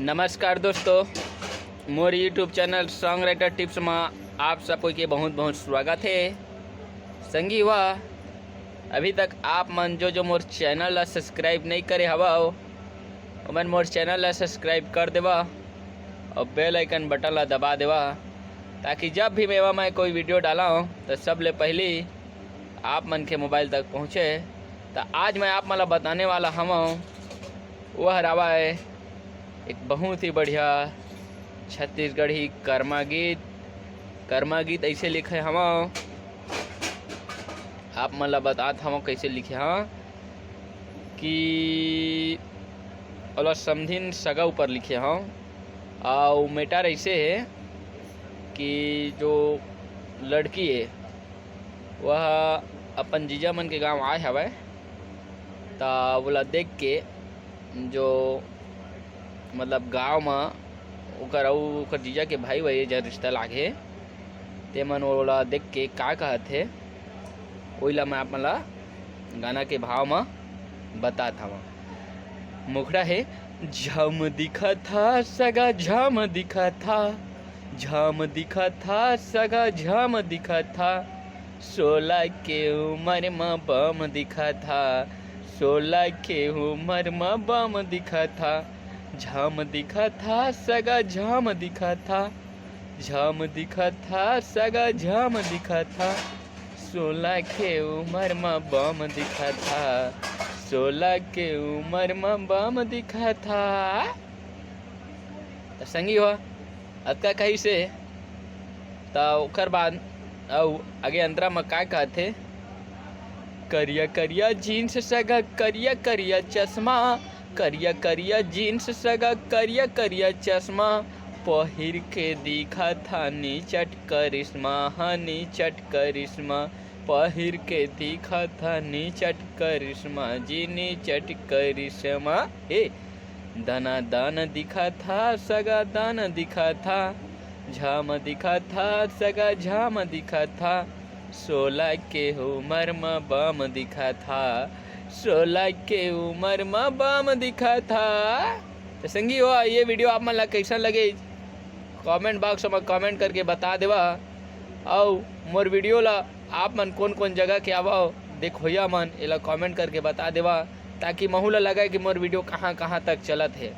नमस्कार दोस्तों, मोर YouTube channel song writer tips में आप सबको के बहुत बहुत स्वागत है। संगी हुआ अभी तक आप मन जो मोर चैनल ला सब्सक्राइब नहीं करे हवा मन मोर चैनल ला सब्सक्राइब कर देवा और बेल आइकन बटन ला दबा देवा, ताकि जब भी मैं कोई वीडियो डाला हूँ तो सबले पहले आप मन के मोबाइल तक पहुँचे। तो आज मैं आप मला बताने वाला हम वह रवा है एक बहुत ही बढ़िया छत्तीसगढ़ी कर्मा गीत ऐसे लिखे हम आप मन ला बतात हम कैसे लिखे हाँ कि ओला समधिन सगा ऊपर लिखे हाँ। और मैटर ऐसे है कि जो लड़की है वह अपन जीजा मन के गांव आए हवे, ता बोला देख के जो मतलब गांव में ओकर जीजा के भाई वही जब रिश्ता लागे ते मन ओला देख के का कहते ओइला मैं आप मला गाना के भाव में बता था। मुखड़ा है झम दिखा था सगा झम दिखा था, झम दिखा था सगा झम दिखा था, 16 के उम्र में बम दिखा था, 16 के उम्र में बम दिखा था, झम दिखा था सगा झम दिखा था, झम दिखा था सगा झम दिखा था, 16 के उम्र में बम दिखा था, 16 के उम्र में बम दिखा था। तो संगी हो अतका कही से तो ओकर बाद आगे अंतरा में का कहते करिया करिया जीन्स सगा करिया करिया चश्मा, करिया करिया जीन्स सगा करिया करिया चश्मा, पहिर के दिखा था नीचट करिश्मा, नीचट करिश्मा, पहिर के दिखा था नीचट करिश्मा जी नीचट करिश्मा। ए दाना दाना दिखा था सगा दाना दिखा था, झाम दिखा था सगा झाम दिखा था, 16 के उम्र में बम दिखा था, 16 के उम्र में बम दिखा था। तो संगी हो ये वीडियो आप मन ला कैसा लगे कमेंट बॉक्स में कमेंट करके बता देवा। और मोर वीडियो ला आप मन कौन कौन जगह के आवा देखोया मन एला कमेंट करके बता देवा, ताकि महू ला लगा कि मोर वीडियो कहाँ कहाँ तक चलत है।